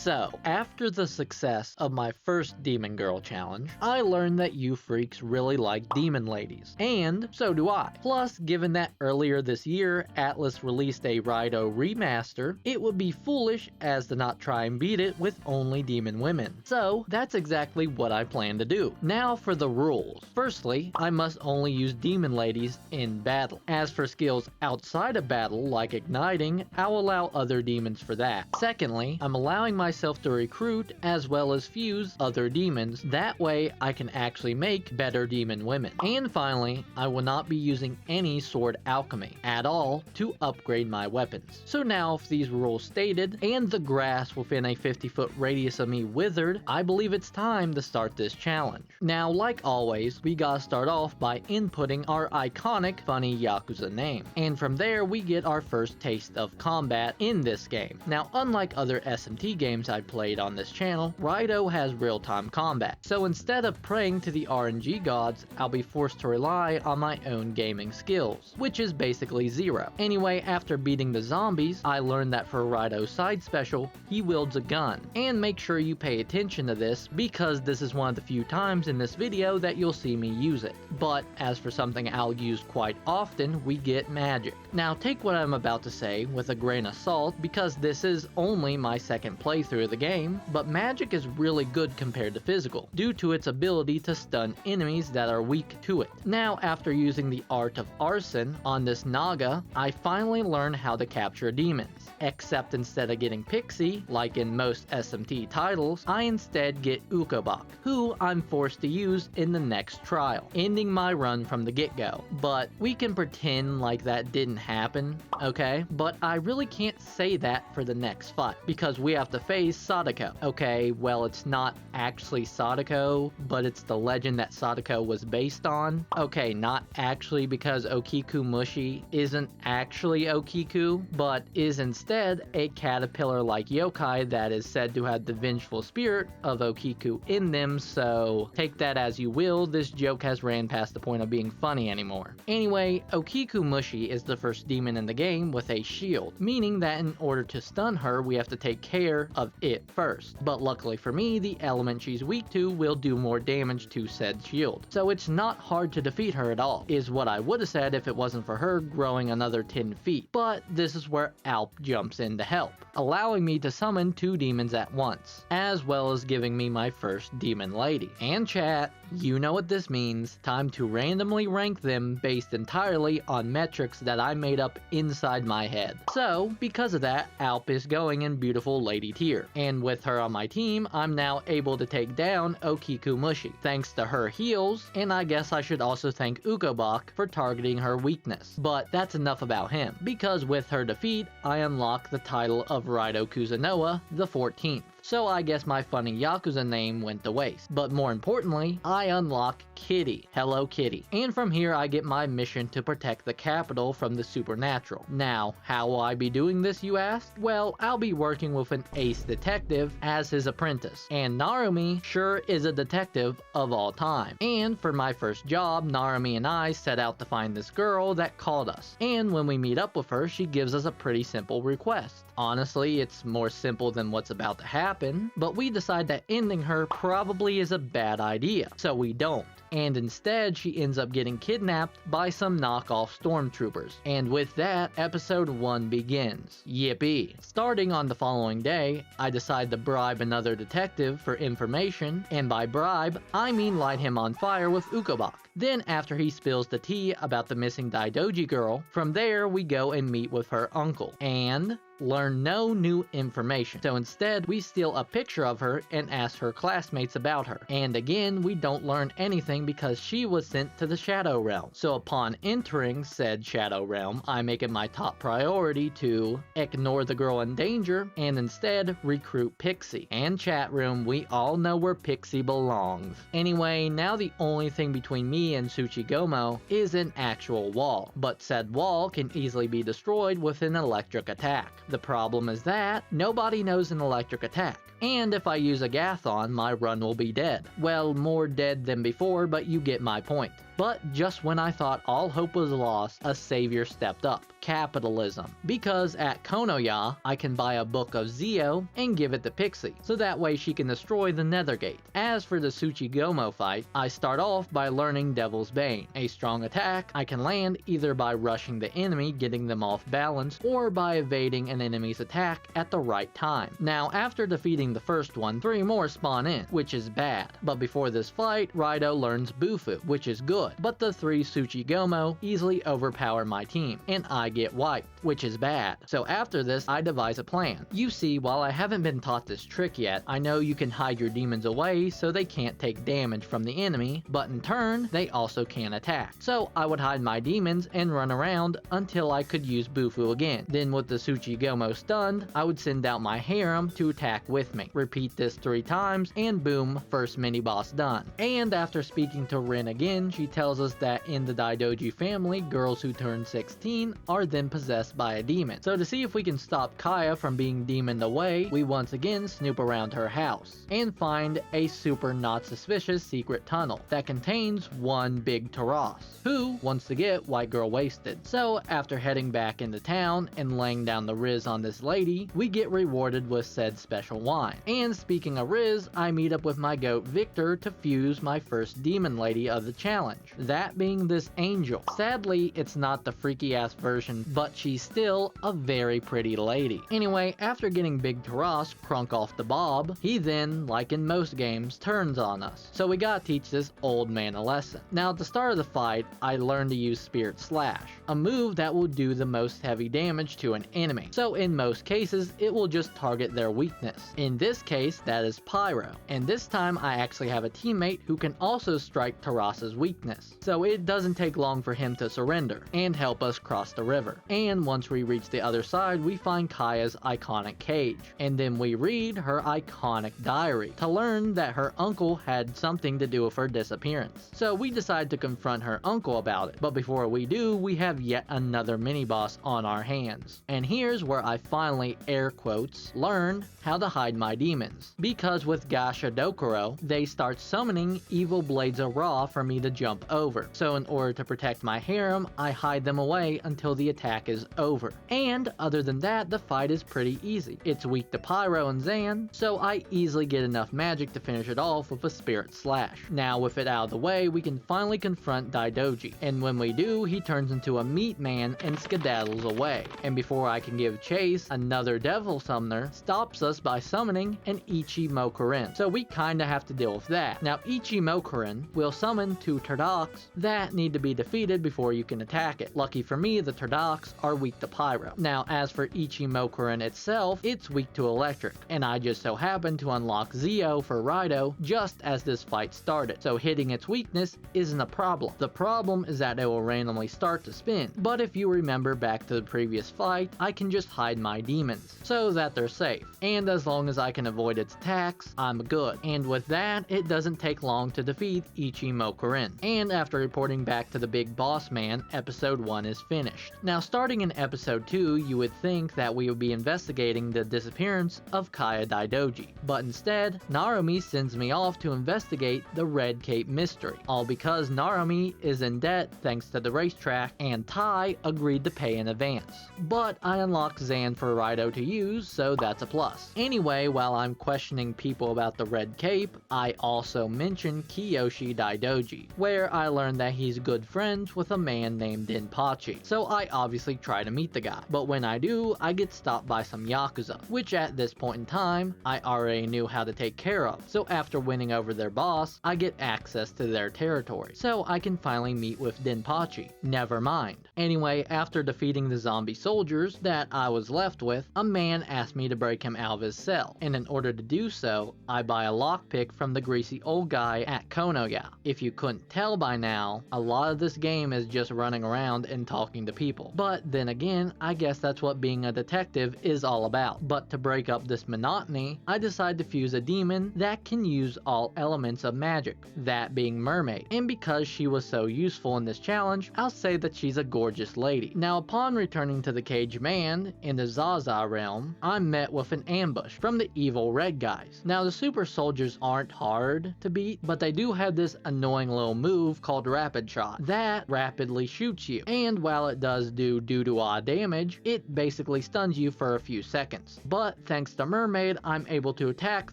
So, after the success of my first Demon Girl challenge, I learned that you freaks really like demon ladies, and so do I. Plus, given that earlier this year, Atlus released a Raidou Remastered, it would be foolish as to not try and beat it with only demon women. So, that's exactly what I plan to do. Now for the rules. Firstly, I must only use demon ladies in battle. As for skills outside of battle, like igniting, I'll allow other demons for that. Secondly, I'm allowing myself to recruit as well as fuse other demons. That way, I can actually make better demon women. And finally, I will not be using any sword alchemy at all to upgrade my weapons. So now, if these rules stated, and the grass within a 50-foot radius of me withered, I believe it's time to start this challenge. Now, like always, we gotta start off by inputting our iconic funny Yakuza name. And from there, we get our first taste of combat in this game. Now, unlike other SMT games I played on this channel, Raidou has real-time combat. So instead of praying to the RNG gods, I'll be forced to rely on my own gaming skills, which is basically zero. Anyway, after beating the zombies, I learned that for Raidou's side special, he wields a gun. And make sure you pay attention to this, because this is one of the few times in this video that you'll see me use it. But as for something I'll use quite often, we get magic. Now take what I'm about to say with a grain of salt, because this is only my second playthrough of the game, but magic is really good compared to physical, due to its ability to stun enemies that are weak to it. Now, after using the art of arson on this Naga, I finally learned how to capture demons. Except instead of getting Pixie, like in most SMT titles, I instead get Ukobak, who I'm forced to use in the next trial, ending my run from the get-go. But we can pretend like that didn't happen, okay? But I really can't say that for the next fight, because we have to face Sodako. Okay, well, it's not actually Sodako, but it's the legend that Sodako was based on. Okay, not actually, because Okiku Mushi isn't actually Okiku, but is instead a caterpillar-like yokai that is said to have the vengeful spirit of Okiku in them, so take that as you will. This joke has ran past the point of being funny anymore. Anyway, Okiku Mushi is the first demon in the game with a shield, meaning that in order to stun her, we have to take care of it first. But luckily for me, the element she's weak to will do more damage to said shield. So it's not hard to defeat her at all, is what I would have said if it wasn't for her growing another 10 feet. But this is where Alp jumps in to help, allowing me to summon 2 demons at once, as well as giving me my first demon lady. And chat, you know what this means. Time to randomly rank them based entirely on metrics that I made up inside my head. So, because of that, Alp is going in beautiful lady tier. And with her on my team, I'm now able to take down Okiku Mushi, thanks to her heals, and I guess I should also thank Ukobak for targeting her weakness. But that's enough about him, because with her defeat, I unlock the title of Raidou Kuzunoa the 14th. So I guess my funny Yakuza name went to waste. But more importantly, I unlock Kitty. Hello Kitty. And from here I get my mission to protect the capital from the supernatural. Now, how will I be doing this, you ask? Well, I'll be working with an ace detective as his apprentice. And Narumi sure is a detective of all time. And for my first job, Narumi and I set out to find this girl that called us. And when we meet up with her, she gives us a pretty simple request. Honestly, it's more simple than what's about to happen, but we decide that ending her probably is a bad idea, so we don't. And instead, she ends up getting kidnapped by some knockoff stormtroopers. And with that, episode 1 begins. Yippee. Starting on the following day, I decide to bribe another detective for information, and by bribe, I mean light him on fire with Ukobak. Then after he spills the tea about the missing Daidoji girl, from there we go and meet with her uncle, and learn no new information. So instead, we steal a picture of her and ask her classmates about her. And again, we don't learn anything because she was sent to the Shadow Realm. So upon entering said Shadow Realm, I make it my top priority to ignore the girl in danger and instead recruit Pixie. And chat room, we all know where Pixie belongs. Anyway, now the only thing between me and Tsuchigomo is an actual wall, but said wall can easily be destroyed with an electric attack. The problem is that nobody knows an electric attack, and if I use a Gathon, my run will be dead. Well, more dead than before, but you get my point. But just when I thought all hope was lost, a savior stepped up. Capitalism. Because at Konoya, I can buy a book of Zio and give it to Pixie, so that way she can destroy the Nethergate. As for the Tsuchigomo fight, I start off by learning Devil's Bane, a strong attack I can land either by rushing the enemy, getting them off balance, or by evading an enemy's attack at the right time. Now, after defeating the first one, 3 more spawn in, which is bad. But before this fight, Raidou learns Bufu, which is good. But the 3 Tsuchigomo easily overpower my team, and I get wiped, which is bad. So after this, I devise a plan. You see, while I haven't been taught this trick yet, I know you can hide your demons away so they can't take damage from the enemy, but in turn, they also can attack. So I would hide my demons and run around until I could use Bufu again. Then with the Tsuchigomo stunned, I would send out my Harem to attack with me. Repeat this 3 times, and boom, first mini-boss done. And after speaking to Rin again, she tells us that in the Daidoji family, girls who turn 16 are then possessed by a demon. So to see if we can stop Kaya from being demoned away, we once again snoop around her house and find a super not suspicious secret tunnel that contains one big Taras, who wants to get white girl wasted. So after heading back into town and laying down the Riz on this lady, we get rewarded with said special wine. And speaking of Riz, I meet up with my goat Victor to fuse my first demon lady of the challenge, that being this angel. Sadly, it's not the freaky ass version, but she's still a very pretty lady. Anyway, after getting Big Taras crunk off the bob, he then, like in most games, turns on us. So we gotta teach this old man a lesson. Now at the start of the fight, I learned to use Spirit Slash, a move that will do the most heavy damage to an enemy. So in most cases, it will just target their weakness. In this case, that is Pyro. And this time I actually have a teammate who can also strike Taras's weakness. So it doesn't take long for him to surrender and help us cross the river. And once we reach the other side, we find Kaya's iconic cage. And then we read her iconic diary to learn that her uncle had something to do with her disappearance. So we decide to confront her uncle about it. But before we do, we have yet another mini-boss on our hands. And here's where I finally, air quotes, learn how to hide my demons. Because with Gasha Dokuro, they start summoning evil blades of Ra for me to jump over. So in order to protect my harem, I hide them away until the attack is over. And other than that, the fight is pretty easy. It's weak to Pyro and Zan, so I easily get enough magic to finish it off with a Spirit Slash. Now with it out of the way, we can finally confront Daidoji, and when we do, he turns into a meat man and skedaddles away. And before I can give chase, another devil summoner stops us by summoning an Ichimokurin. So we kinda have to deal with that. Now Ichimokurin will summon 2 Turdoks that need to be defeated before you can attack it. Lucky for me, the Turdoks are weak to Pyro. Now as for Ichimokurin itself, it's weak to electric, and I just so happened to unlock Zio for Raidou just as this fight started, so hitting its weakness isn't a problem. The problem is that it will randomly start to spin, but if you remember back to the previous fight, I can just hide my demons, so that they're safe, and as long as I can avoid its attacks, I'm good. And with that, it doesn't take long to defeat Ichimokurin. And after reporting back to the big boss man, episode 1 is finished. Now starting in episode 2, you would think that we would be investigating the disappearance of Kaya Daidoji, but instead, Narumi sends me off to investigate the Red Cape mystery, all because Narumi is in debt thanks to the racetrack, and Tai agreed to pay in advance. But I unlocked Zan for Raidou to use, so that's a plus. Anyway, while I'm questioning people about the Red Cape, I also mention Kiyoshi Daidoji, where I learned that he's good friends with a man named Dimpachi, so I obviously try to meet the guy. But when I do, I get stopped by some Yakuza, which at this point in time, I already knew how to take care of. So after winning over their boss, I get access to their territory, so I can finally meet with Dimpachi. Never mind. Anyway, after defeating the zombie soldiers that I was left with, a man asked me to break him out of his cell, and in order to do so, I buy a lockpick from the greasy old guy at Konoya. If you couldn't tell by now, a lot of this game is just running around and talking to people. But then again, I guess that's what being a detective is all about. But to break up this monotony, I decide to fuse a demon that can use all elements of magic, that being Mermaid. And because she was so useful in this challenge, I'll say that she's a gorgeous lady. Now upon returning to the Cage Man, in the Zaza realm, I'm met with an ambush from the evil red guys. Now the super soldiers aren't hard to beat, but they do have this annoying little move move called Rapid Shot that rapidly shoots you, and while it does do doo-doo-ah damage, it basically stuns you for a few seconds. But thanks to Mermaid, I'm able to attack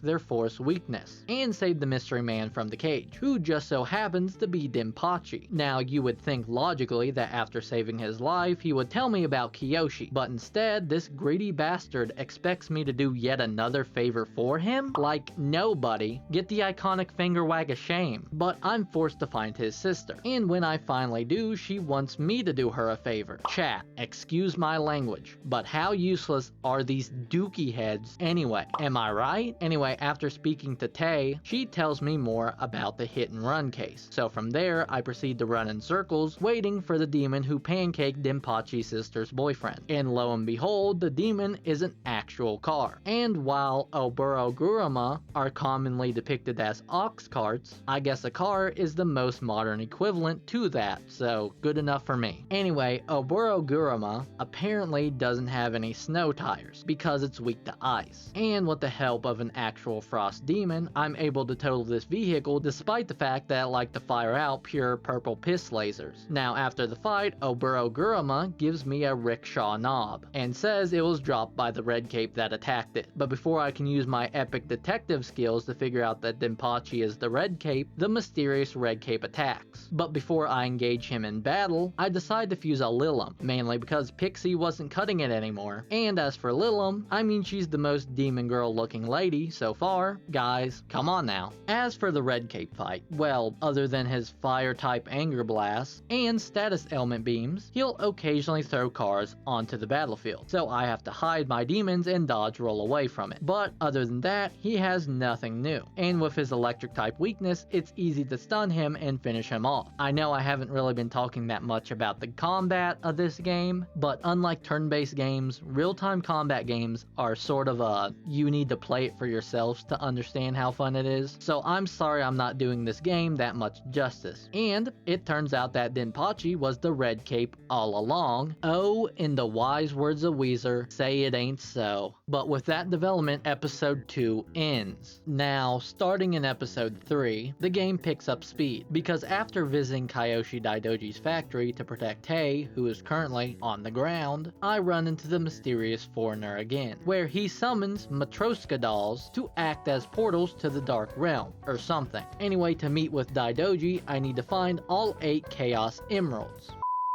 their force weakness, and save the mystery man from the cage, who just so happens to be Dimpachi. Now you would think logically that after saving his life, he would tell me about Kiyoshi, but instead, this greedy bastard expects me to do yet another favor for him? Like, nobody. Get the iconic finger wag of shame. But I'm forced to find his sister, and when I finally do, she wants me to do her a favor. Chat, excuse my language, but how useless are these dookie heads anyway? Am I right? Anyway, after speaking to Tay, she tells me more about the hit and run case. So from there, I proceed to run in circles, waiting for the demon who pancaked Dimpachi's sister's boyfriend. And lo and behold, the demon is an actual car. And while Oburo Guruma are commonly depicted as ox carts, I guess a car is the most modern equivalent to that, so good enough for me. Anyway, Oburo Guruma apparently doesn't have any snow tires because it's weak to ice. And with the help of an actual frost demon, I'm able to total this vehicle despite the fact that I like to fire out pure purple piss lasers. Now after the fight, Oburo Guruma gives me a rickshaw knob and says it was dropped by the red cape that attacked it. But before I can use my epic detective skills to figure out that Dimpachi is the red cape, the mysterious red cape attacks. But before I engage him in battle, I decide to fuse a Lilum, mainly because Pixie wasn't cutting it anymore. And as for Lilum, I mean she's the most demon girl looking lady so far. Guys, come on now. As for the red cape fight, well, other than his fire type anger blast and status ailment beams, he'll occasionally throw cars onto the battlefield, so I have to hide my demons and dodge roll away from it. But other than that, he has nothing new, and with his electric type weakness, it's easy to stun him and finish him off. I know I haven't really been talking that much about the combat of this game, but unlike turn-based games, real-time combat games are sort of you need to play it for yourselves to understand how fun it is, so I'm sorry I'm not doing this game that much justice. And it turns out that Dimpachi was the red cape all along. Oh, in the wise words of Weezer, say it ain't so. But with that development, episode 2 ends. Now, starting in episode 3, the game picks up speed, because after visiting Kiyoshi Daidoji's factory to protect Tei, who is currently on the ground, I run into the mysterious foreigner again, where he summons Matroska dolls to act as portals to the Dark Realm, or something. Anyway, to meet with Daidoji, I need to find all 8 Chaos Emeralds.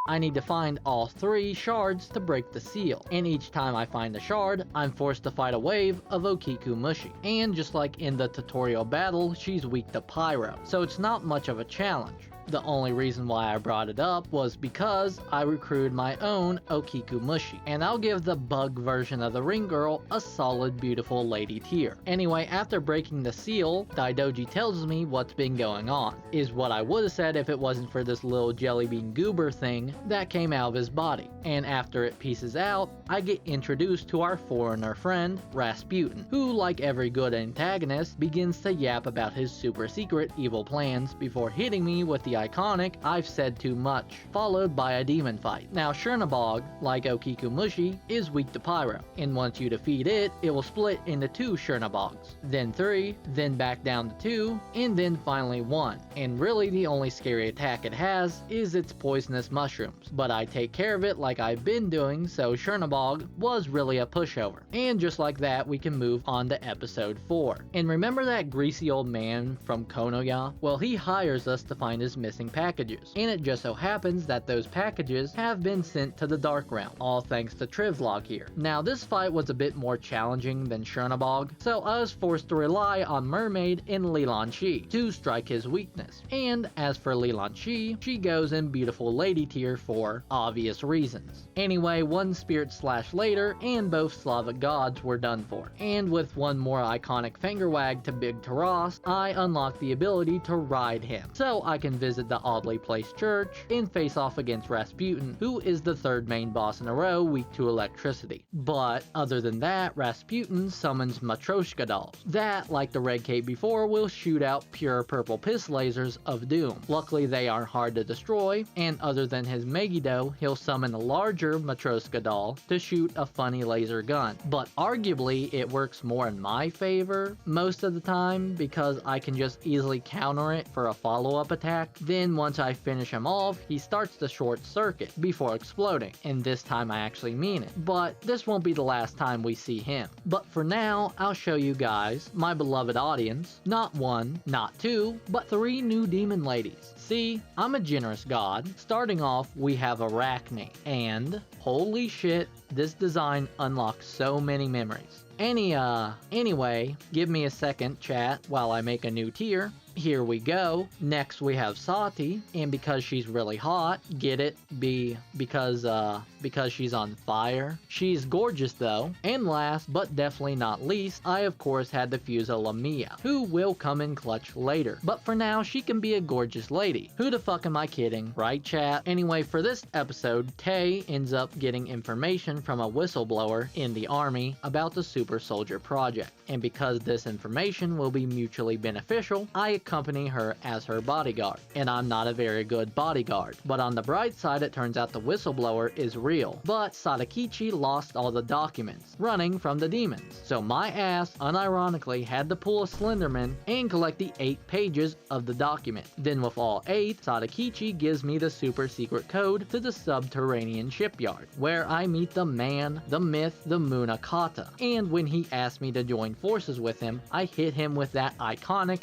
I need to find all 3 shards to break the seal, and each time I find a shard, I'm forced to fight a wave of Okiku Mushi. And just like in the tutorial battle, she's weak to Pyro, so it's not much of a challenge. The only reason why I brought it up was because I recruited my own Okiku Mushi, and I'll give the bug version of the ring girl a solid beautiful lady tier. Anyway, after breaking the seal, Daidoji tells me what's been going on, is what I would have said if it wasn't for this little jellybean goober thing that came out of his body. And after it pieces out, I get introduced to our foreigner friend, Rasputin, who, like every good antagonist, begins to yap about his super secret evil plans before hitting me with the iconic "I've said too much," followed by a demon fight. Now Chernabog, like Okiku Mushi, is weak to Pyro, and once you defeat it, it will split into 2 Chernabogs, then 3, then back down to 2, and then finally 1. And really the only scary attack it has is its poisonous mushrooms, but I take care of it like I've been doing, so Chernabog was really a pushover. And just like that, we can move on to episode 4. And remember that greasy old man from Konoya? Well, he hires us to find his missing packages, and it just so happens that those packages have been sent to the Dark Realm, all thanks to Trivlog here. Now this fight was a bit more challenging than Chernabog, so I was forced to rely on Mermaid and Lelan Shi to strike his weakness. And as for Lelan Shi, she goes in beautiful lady tier for obvious reasons. Anyway, one spirit slash later, and both Slavic gods were done for. And with one more iconic finger wag to Big Taras, I unlock the ability to ride him, so I can visit the oddly placed church and face off against Rasputin, who is the 3rd main boss in a row weak to electricity. But other than that, Rasputin summons Matroshka dolls that, like the red cape before, will shoot out pure purple piss lasers of doom. Luckily they aren't hard to destroy, and other than his Megiddo, he'll summon a larger Matroshka doll to shoot a funny laser gun. But arguably it works more in my favor most of the time, because I can just easily counter it for a follow-up attack Then once I finish him off, he starts to short circuit before exploding, and this time I actually mean it. But this won't be the last time we see him. But for now, I'll show you guys, my beloved audience, not one, not two, but 3 new demon ladies. See, I'm a generous god. Starting off, we have Arachne, and holy shit, this design unlocks so many memories. Anyway, give me a second, chat, while I make a new tier. Here we go. Next we have Sati, and because she's really hot, get it? Because she's on fire. She's gorgeous though. And last, but definitely not least, I of course had to fuse a Lamia, who will come in clutch later. But for now, she can be a gorgeous lady. Who the fuck am I kidding, right chat? Anyway, for this episode, Tay ends up getting information from a whistleblower in the army about the Super Soldier Project. And because this information will be mutually beneficial, I accompany her as her bodyguard. And I'm not a very good bodyguard. But on the bright side, it turns out the whistleblower is real. But Sadakichi lost all the documents, running from the demons. So my ass, unironically, had to pull a Slenderman and collect the 8 pages of the document. Then with all 8, Sadakichi gives me the super secret code to the subterranean shipyard, where I meet the man, the myth, the Munakata. And when he asked me to join forces with him, I hit him with that iconic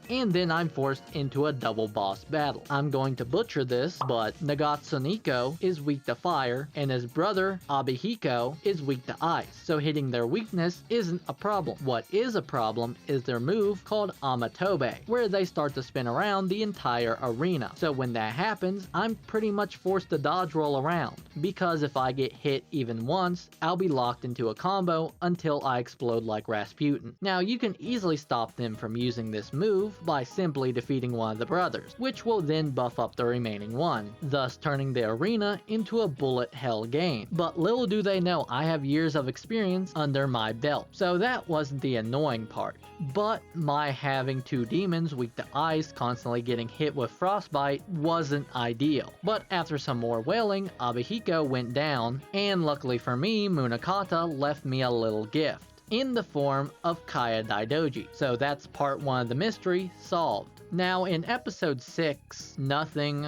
and then I'm forced into a double boss battle. I'm going to butcher this, but Nagatsuniko is weak to fire, and his brother, Abihiko, is weak to ice, so hitting their weakness isn't a problem. What is a problem is their move called Amatobe, where they start to spin around the entire arena. So when that happens, I'm pretty much forced to dodge roll around, because if I get hit even once, I'll be locked into a combo until I explode like Rasputin. Now you can easily stop them from using this move by simply defeating one of the brothers, which will then buff up the remaining one, thus turning the arena into a bullet hell game. But little do they know I have years of experience under my belt, so that wasn't the annoying part. But my having 2 demons weak to ice constantly getting hit with frostbite wasn't ideal. But after some more wailing, Abihiko went down, and luckily for me, Munakata left me a little gift in the form of Kaya Daidoji. So that's part 1 of the mystery solved. Now in episode 6, nothing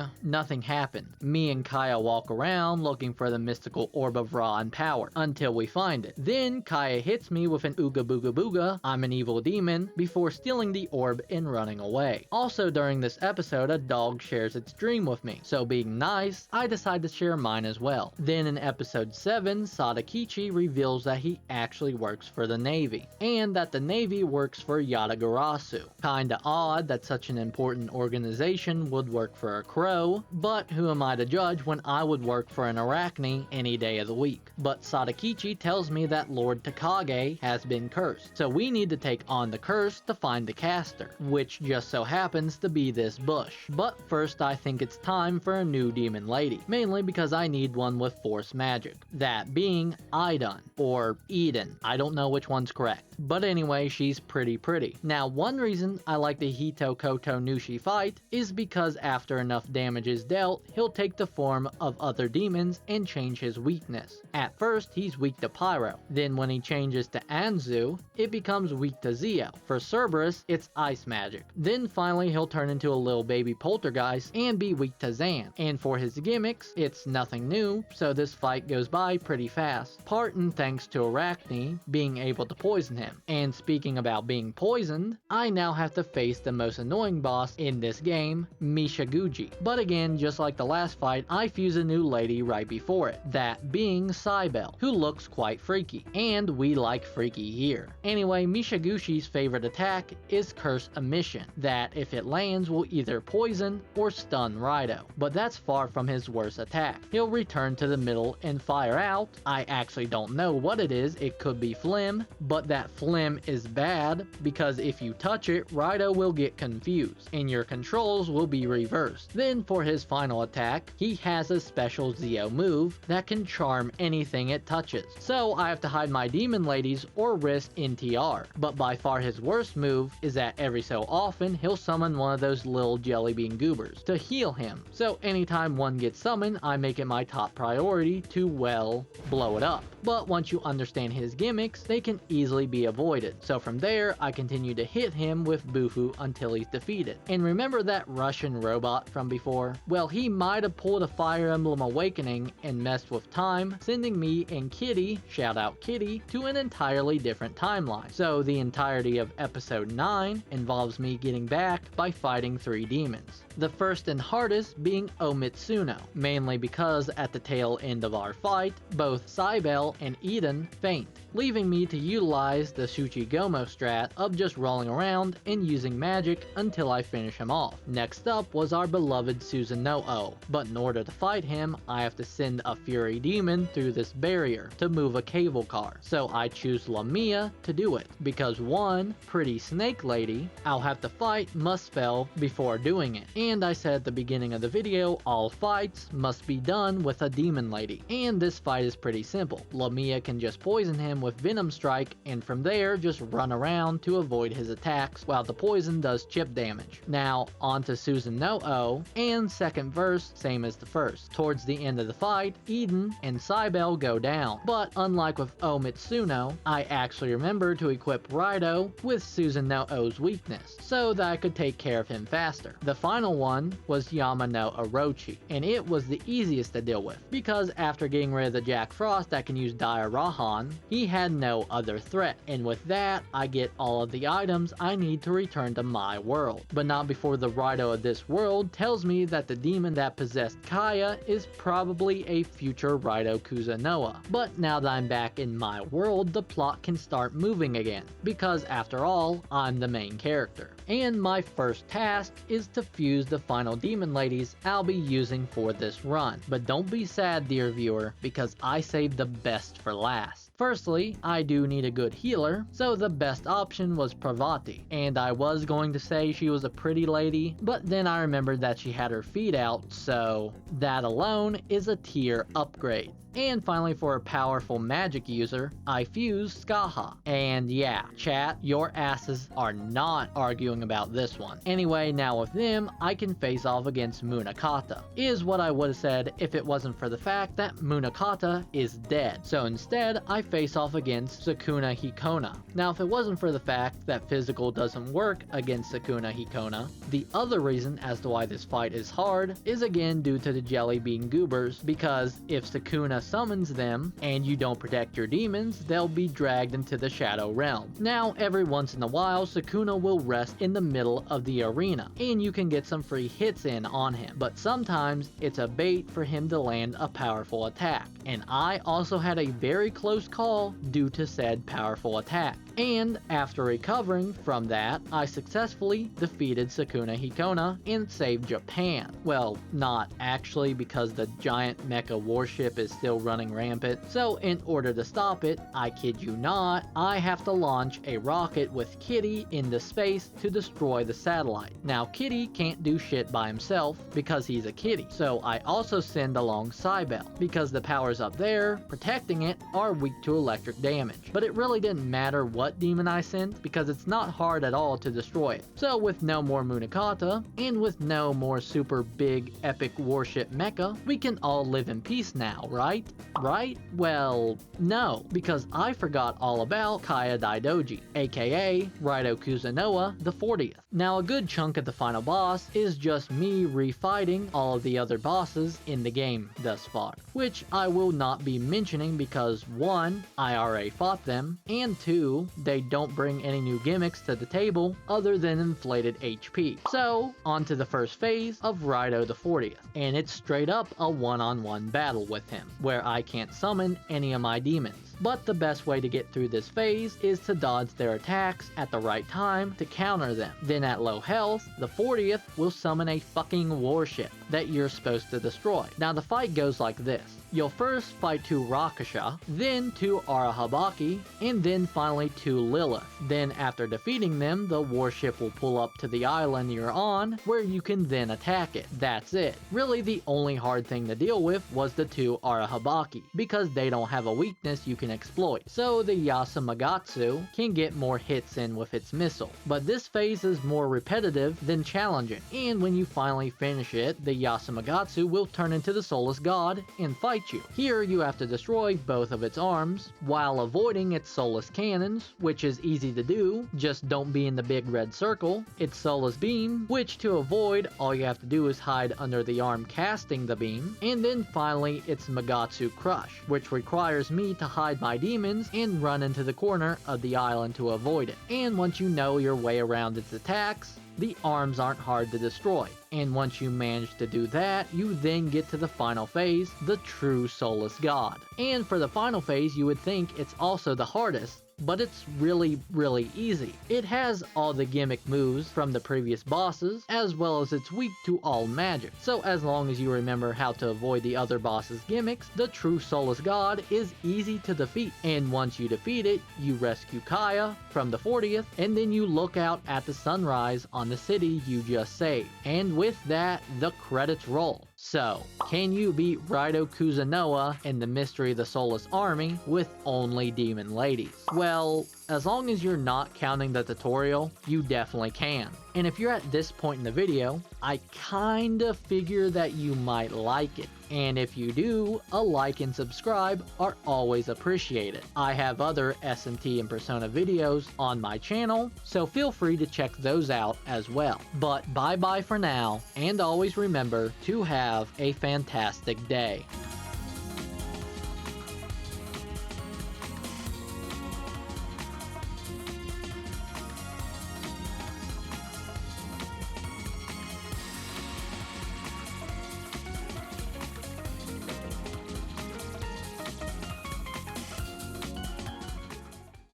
happened. Me and Kaya walk around looking for the mystical orb of Ra and power until we find it. Then Kaya hits me with an Ooga Booga Booga, I'm an evil demon, before stealing the orb and running away. Also during this episode, a dog shares its dream with me, so being nice, I decide to share mine as well. Then in episode 7, Sadakichi reveals that he actually works for the Navy, and that the Navy works for Yatagarasu. Kinda odd that such an important organization would work for a crow, but who am I to judge when I would work for an Arachne any day of the week? But Sadakichi tells me that Lord Takage has been cursed, so we need to take on the curse to find the caster, which just so happens to be this bush. But first I think it's time for a new demon lady, mainly because I need one with force magic, that being Idun, or Eden, I don't know which one's correct. But anyway, she's pretty. Now one reason I like the Hito Koto Nushi fight is because after enough damage is dealt, he'll take the form of other demons and change his weakness. At first, he's weak to Pyro. Then when he changes to Anzu, it becomes weak to Zeo. For Cerberus, it's ice magic. Then finally, he'll turn into a little baby poltergeist and be weak to Zan. And for his gimmicks, it's nothing new, so this fight goes by pretty fast. Partin thanks to Arachne being able to poison him. And speaking about being poisoned, I now have to face the most annoying boss in this game, Mishaguji. But again, just like the last fight, I fuse a new lady right before it, that being Cybele, who looks quite freaky, and we like freaky here. Anyway, Mishaguchi's favorite attack is Curse Emission, that if it lands will either poison or stun Raidou, but that's far from his worst attack. He'll return to the middle and fire out. I actually don't know what it is, it could be Phlegm, but that Phlegm is bad because if you touch it, Raidou will get confused and your controls will be reversed. Then for his final attack, he has a special Zeo move that can charm anything it touches. So I have to hide my demon ladies or risk NTR. But by far his worst move is that every so often he'll summon one of those little jelly bean goobers to heal him. So anytime one gets summoned, I make it my top priority to, well, blow it up. But once you understand his gimmicks, they can can easily be avoided. So from there, I continue to hit him with Bufu until he's defeated. And remember that Russian robot from before? Well, he might have pulled a Fire Emblem Awakening and messed with time, sending me and Kitty, shout out Kitty, to an entirely different timeline. So the entirety of episode 9 involves me getting back by fighting 3 demons. The first and hardest being Omitsuno, mainly because at the tail end of our fight, both Cybele and Eden faint, leaving me to utilize the Tsuchigomo strat of just rolling around and using magic until I finish him off. Next up was our beloved Susanoo, but in order to fight him, I have to send a Fury Demon through this barrier to move a cable car. So I choose Lamia to do it, because one, pretty snake lady, I'll have to fight must fail before doing it. And I said at the beginning of the video, all fights must be done with a demon lady. And this fight is pretty simple. Lamia can just poison him with Venom Strike, and from there just run around to avoid his attacks while the poison does chip damage. Now on to Susanoo, and second verse same as the first. Towards the end of the fight, Eden and Cybele go down, but unlike with Omitsuno, I actually remember to equip Raidou with Susanoo's weakness, so that I could take care of him faster. The final one was Yamano Orochi, and it was the easiest to deal with, because after getting rid of the Jack Frost that can use Dire Rahan, he had no other threat, and with that, I get all of the items I need to return to my world. But not before the Raidou of this world tells me that the demon that possessed Kaya is probably a future Raidou Kuzunoa. But now that I'm back in my world, the plot can start moving again, because after all, I'm the main character. And my first task is to fuse the final demon ladies I'll be using for this run. But don't be sad, dear viewer, because I saved the best for last. Firstly, I do need a good healer, so the best option was Parvati, and I was going to say she was a pretty lady, but then I remembered that she had her feet out, so that alone is a tier upgrade. And finally, for a powerful magic user, I fused Skaha. And yeah, chat, your asses are not arguing about this one. Anyway, now with them, I can face off against Munakata, is what I would have said if it wasn't for the fact that Munakata is dead. So instead, I face off against Sukuna Hikona. Now, if it wasn't for the fact that physical doesn't work against Sukuna Hikona, the other reason as to why this fight is hard is again due to the jelly bean goobers, because if Sukuna summons them and you don't protect your demons, they'll be dragged into the Shadow Realm. Now, every once in a while, Sukuna will rest in the middle of the arena, and you can get some free hits in on him, but sometimes it's a bait for him to land a powerful attack, and I also had a very close call due to said powerful attack. And after recovering from that, I successfully defeated Sukuna Hikona and saved Japan. Well, not actually, because the giant mecha warship is still running rampant, so in order to stop it, I kid you not, I have to launch a rocket with Kitty into space to destroy the satellite. Now Kitty can't do shit by himself because he's a kitty, so I also send along Cybele, because the powers up there protecting it are weak to electric damage. But it really didn't matter what demon I sent, because it's not hard at all to destroy it. So with no more Munakata, and with no more super big epic warship mecha, we can all live in peace now, right? Right? Well, no, because I forgot all about Kaya Daidoji, aka Raidou Kuzunoa the 40th. Now a good chunk of the final boss is just me refighting all of the other bosses in the game thus far, which I will not be mentioning because 1, I already fought them, and 2, they don't bring any new gimmicks to the table other than inflated HP. So, on to the first phase of Raidou the 40th, and it's straight up a one-on-one battle with him, where I can't summon any of my demons. But the best way to get through this phase is to dodge their attacks at the right time to counter them. Then at low health, the 40th will summon a fucking warship that you're supposed to destroy. Now the fight goes like this. You'll first fight 2 Rakasha, then 2 Arahabaki, and then finally 2 Lilith. Then after defeating them, the warship will pull up to the island you're on, where you can then attack it. That's it. Really the only hard thing to deal with was the 2 Arahabaki, because they don't have a weakness you can can exploit, so the Yasumagatsu can get more hits in with its missile. But this phase is more repetitive than challenging, and when you finally finish it, the Yasumagatsu will turn into the Soulless God and fight you. Here you have to destroy both of its arms, while avoiding its soulless cannons, which is easy to do, just don't be in the big red circle, its soulless beam, which to avoid, all you have to do is hide under the arm casting the beam, and then finally its Magatsu Crush, which requires me to hide my demons and run into the corner of the island to avoid it. And once you know your way around its attacks, the arms aren't hard to destroy. And once you manage to do that, you then get to the final phase, the true Soulless God. And for the final phase, you would think it's also the hardest, but it's really easy. It has all the gimmick moves from the previous bosses, as well as it's weak to all magic. So as long as you remember how to avoid the other bosses' gimmicks, the true Soulless God is easy to defeat. And once you defeat it, you rescue Kaya from the 40th, and then you look out at the sunrise on the city you just saved. And with that, the credits roll. So, can you beat Raidou Kuzunoa and the Mystery of the Soulless Army with only demon ladies? Well, as long as you're not counting the tutorial, you definitely can. And if you're at this point in the video, I kinda figure that you might like it. And if you do, a like and subscribe are always appreciated. I have other SMT and Persona videos on my channel, so feel free to check those out as well. But bye bye for now, and always remember to have a fantastic day.